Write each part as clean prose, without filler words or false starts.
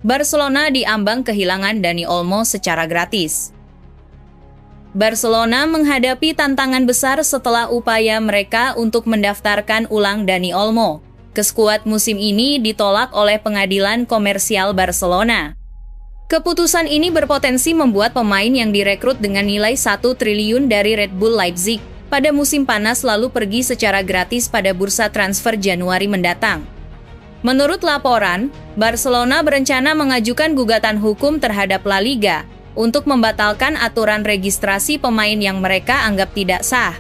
Barcelona diambang kehilangan Dani Olmo secara gratis. Barcelona menghadapi tantangan besar setelah upaya mereka untuk mendaftarkan ulang Dani Olmo ke skuad musim ini ditolak oleh pengadilan komersial Barcelona. Keputusan ini berpotensi membuat pemain yang direkrut dengan nilai 1 triliun dari Red Bull Leipzig pada musim panas lalu pergi secara gratis pada bursa transfer Januari mendatang. Menurut laporan, Barcelona berencana mengajukan gugatan hukum terhadap La Liga untuk membatalkan aturan registrasi pemain yang mereka anggap tidak sah.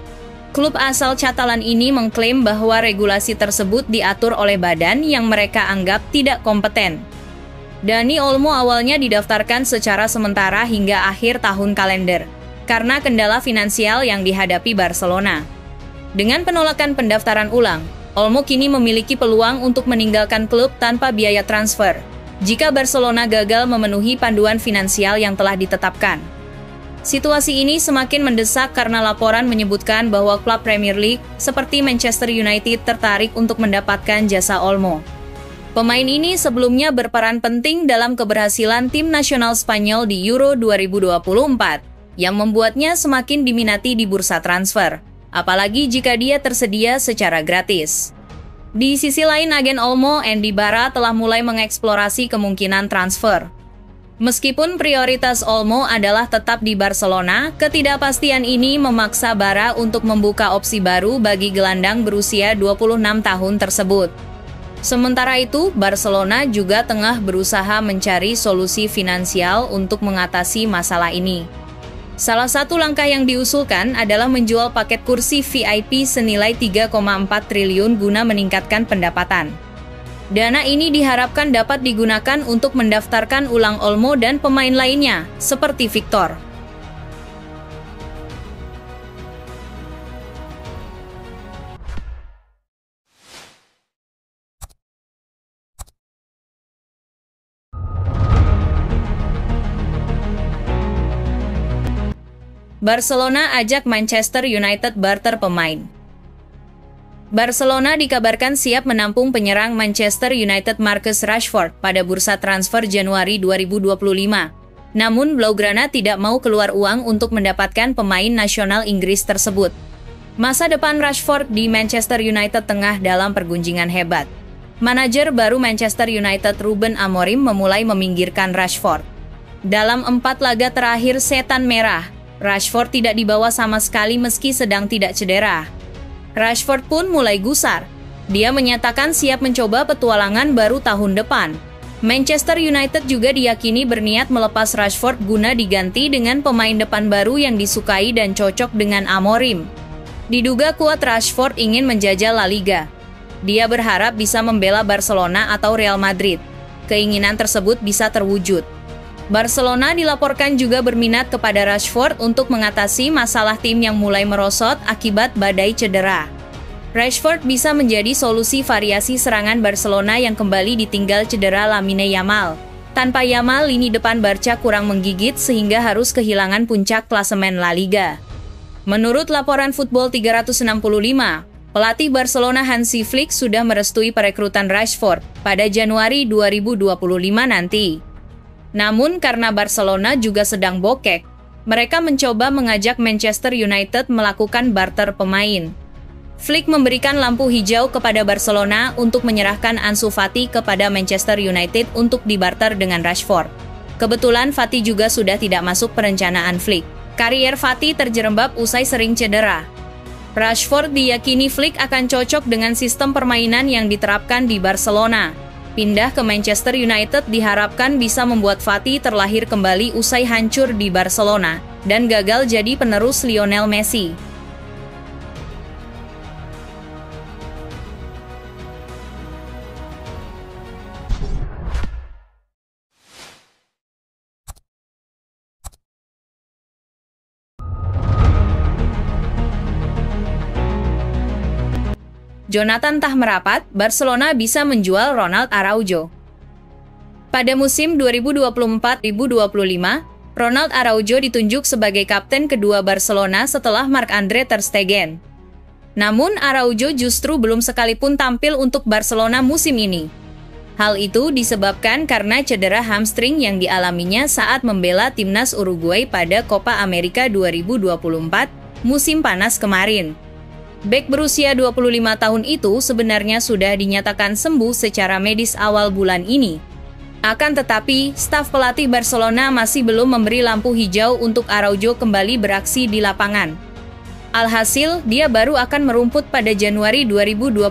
Klub asal Catalan ini mengklaim bahwa regulasi tersebut diatur oleh badan yang mereka anggap tidak kompeten. Dani Olmo awalnya didaftarkan secara sementara hingga akhir tahun kalender, karena kendala finansial yang dihadapi Barcelona. Dengan penolakan pendaftaran ulang, Olmo kini memiliki peluang untuk meninggalkan klub tanpa biaya transfer jika Barcelona gagal memenuhi panduan finansial yang telah ditetapkan. Situasi ini semakin mendesak karena laporan menyebutkan bahwa klub Premier League seperti Manchester United tertarik untuk mendapatkan jasa Olmo. Pemain ini sebelumnya berperan penting dalam keberhasilan tim nasional Spanyol di Euro 2024, yang membuatnya semakin diminati di bursa transfer, apalagi jika dia tersedia secara gratis. Di sisi lain, agen Olmo, Andy Barra, telah mulai mengeksplorasi kemungkinan transfer. Meskipun prioritas Olmo adalah tetap di Barcelona, ketidakpastian ini memaksa Barra untuk membuka opsi baru bagi gelandang berusia 26 tahun tersebut. Sementara itu, Barcelona juga tengah berusaha mencari solusi finansial untuk mengatasi masalah ini. Salah satu langkah yang diusulkan adalah menjual paket kursi VIP senilai 3,4 triliun guna meningkatkan pendapatan. Dana ini diharapkan dapat digunakan untuk mendaftarkan ulang Olmo dan pemain lainnya, seperti Victor. Barcelona ajak Manchester United barter pemain. Barcelona dikabarkan siap menampung penyerang Manchester United Marcus Rashford pada bursa transfer Januari 2025. Namun Blaugrana tidak mau keluar uang untuk mendapatkan pemain nasional Inggris tersebut. Masa depan Rashford di Manchester United tengah dalam pergunjingan hebat. Manajer baru Manchester United Ruben Amorim memulai meminggirkan Rashford. Dalam 4 laga terakhir Setan Merah, Rashford tidak dibawa sama sekali meski sedang tidak cedera. Rashford pun mulai gusar. Dia menyatakan siap mencoba petualangan baru tahun depan. Manchester United juga diyakini berniat melepas Rashford guna diganti dengan pemain depan baru yang disukai dan cocok dengan Amorim. Diduga kuat Rashford ingin menjajal La Liga. Dia berharap bisa membela Barcelona atau Real Madrid. Keinginan tersebut bisa terwujud. Barcelona dilaporkan juga berminat kepada Rashford untuk mengatasi masalah tim yang mulai merosot akibat badai cedera. Rashford bisa menjadi solusi variasi serangan Barcelona yang kembali ditinggal cedera Lamine Yamal. Tanpa Yamal, lini depan Barca kurang menggigit sehingga harus kehilangan puncak klasemen La Liga. Menurut laporan Football 365, pelatih Barcelona Hansi Flick sudah merestui perekrutan Rashford pada Januari 2025 nanti. Namun karena Barcelona juga sedang bokek, mereka mencoba mengajak Manchester United melakukan barter pemain. Flick memberikan lampu hijau kepada Barcelona untuk menyerahkan Ansu Fati kepada Manchester United untuk dibarter dengan Rashford. Kebetulan Fati juga sudah tidak masuk perencanaan Flick. Karier Fati terjerembab usai sering cedera. Rashford diyakini Flick akan cocok dengan sistem permainan yang diterapkan di Barcelona. Pindah ke Manchester United diharapkan bisa membuat Fati terlahir kembali usai hancur di Barcelona dan gagal jadi penerus Lionel Messi. Jonathan tah merapat, Barcelona bisa menjual Ronald Araujo. Pada musim 2024-2025, Ronald Araujo ditunjuk sebagai kapten kedua Barcelona setelah Marc-Andre ter Stegen. Namun Araujo justru belum sekalipun tampil untuk Barcelona musim ini. Hal itu disebabkan karena cedera hamstring yang dialaminya saat membela timnas Uruguay pada Copa America 2024 musim panas kemarin. Bek berusia 25 tahun itu sebenarnya sudah dinyatakan sembuh secara medis awal bulan ini. Akan tetapi, staf pelatih Barcelona masih belum memberi lampu hijau untuk Araujo kembali beraksi di lapangan. Alhasil, dia baru akan merumput pada Januari 2025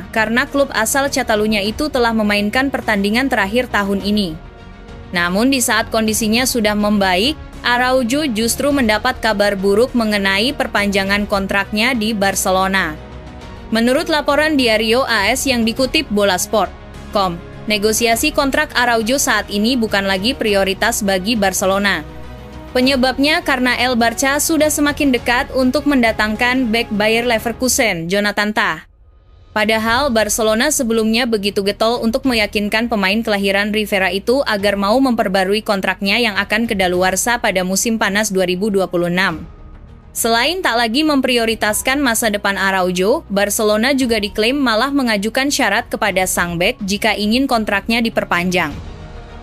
karena klub asal Catalunya itu telah memainkan pertandingan terakhir tahun ini. Namun di saat kondisinya sudah membaik, Araujo justru mendapat kabar buruk mengenai perpanjangan kontraknya di Barcelona. Menurut laporan Diario AS yang dikutip Bolasport.com, negosiasi kontrak Araujo saat ini bukan lagi prioritas bagi Barcelona. Penyebabnya karena El Barça sudah semakin dekat untuk mendatangkan bek Bayer Leverkusen, Jonathan Tah. Padahal Barcelona sebelumnya begitu getol untuk meyakinkan pemain kelahiran Rivera itu agar mau memperbarui kontraknya yang akan kedaluarsa pada musim panas 2026. Selain tak lagi memprioritaskan masa depan Araujo, Barcelona juga diklaim malah mengajukan syarat kepada sang bek jika ingin kontraknya diperpanjang.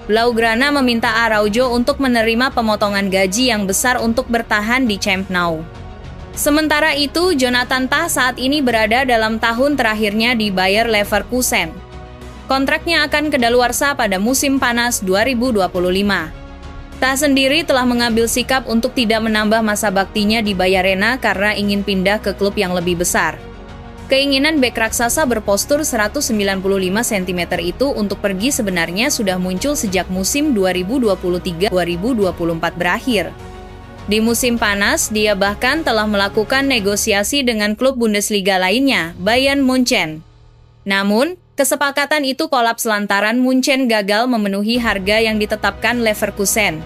Blaugrana meminta Araujo untuk menerima pemotongan gaji yang besar untuk bertahan di Camp Nou. Sementara itu, Jonathan Tah saat ini berada dalam tahun terakhirnya di Bayer Leverkusen. Kontraknya akan kedaluarsa pada musim panas 2025. Tah sendiri telah mengambil sikap untuk tidak menambah masa baktinya di Bayarena karena ingin pindah ke klub yang lebih besar. Keinginan bek raksasa berpostur 195 cm itu untuk pergi sebenarnya sudah muncul sejak musim 2023-2024 berakhir. Di musim panas, dia bahkan telah melakukan negosiasi dengan klub Bundesliga lainnya, Bayern Munchen. Namun, kesepakatan itu kolaps lantaran Munchen gagal memenuhi harga yang ditetapkan Leverkusen.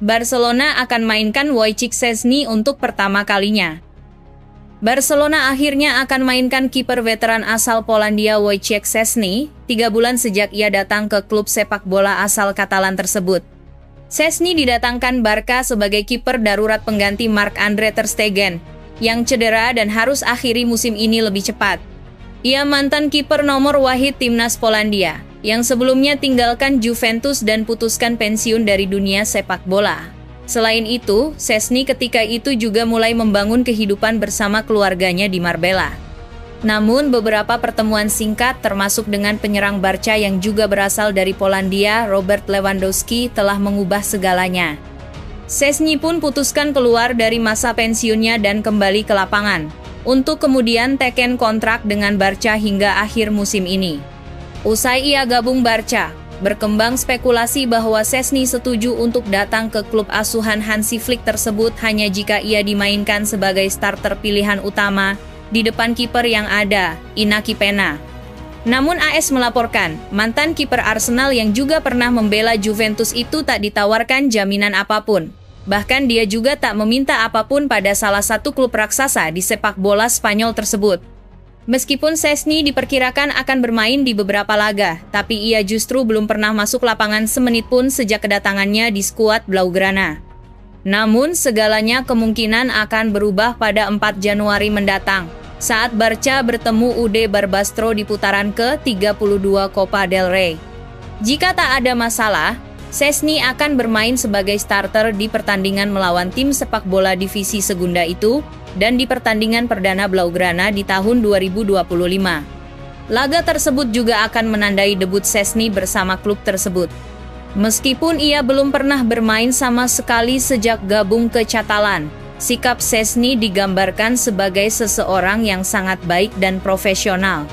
Barcelona akan mainkan Wojciech Szczesny untuk pertama kalinya. Barcelona akhirnya akan mainkan kiper veteran asal Polandia Wojciech Szczesny, 3 bulan sejak ia datang ke klub sepak bola asal Katalan tersebut. Szczesny didatangkan Barca sebagai kiper darurat pengganti Marc-Andre ter Stegen, yang cedera dan harus akhiri musim ini lebih cepat. Ia mantan kiper nomor wahid timnas Polandia, yang sebelumnya tinggalkan Juventus dan putuskan pensiun dari dunia sepak bola. Selain itu, Szczesny ketika itu juga mulai membangun kehidupan bersama keluarganya di Marbella. Namun beberapa pertemuan singkat termasuk dengan penyerang Barca yang juga berasal dari Polandia, Robert Lewandowski, telah mengubah segalanya. Szczesny pun putuskan keluar dari masa pensiunnya dan kembali ke lapangan, untuk kemudian teken kontrak dengan Barca hingga akhir musim ini. Usai ia gabung Barca, berkembang spekulasi bahwa Szczesny setuju untuk datang ke klub asuhan Hansi Flick tersebut hanya jika ia dimainkan sebagai starter pilihan utama di depan kiper yang ada, Inaki Pena. Namun AS melaporkan, mantan kiper Arsenal yang juga pernah membela Juventus itu tak ditawarkan jaminan apapun. Bahkan dia juga tak meminta apapun pada salah satu klub raksasa di sepak bola Spanyol tersebut. Meskipun Szczesny diperkirakan akan bermain di beberapa laga, tapi ia justru belum pernah masuk lapangan semenit pun sejak kedatangannya di skuad Blaugrana. Namun, segalanya kemungkinan akan berubah pada 4 Januari mendatang, saat Barca bertemu UD Barbastro di putaran ke-32 Copa del Rey. Jika tak ada masalah, Szczesny akan bermain sebagai starter di pertandingan melawan tim sepak bola divisi Segunda itu, dan di pertandingan perdana Blaugrana di tahun 2025. Laga tersebut juga akan menandai debut Szczesny bersama klub tersebut. Meskipun ia belum pernah bermain sama sekali sejak gabung ke Catalan, sikap Szczesny digambarkan sebagai seseorang yang sangat baik dan profesional.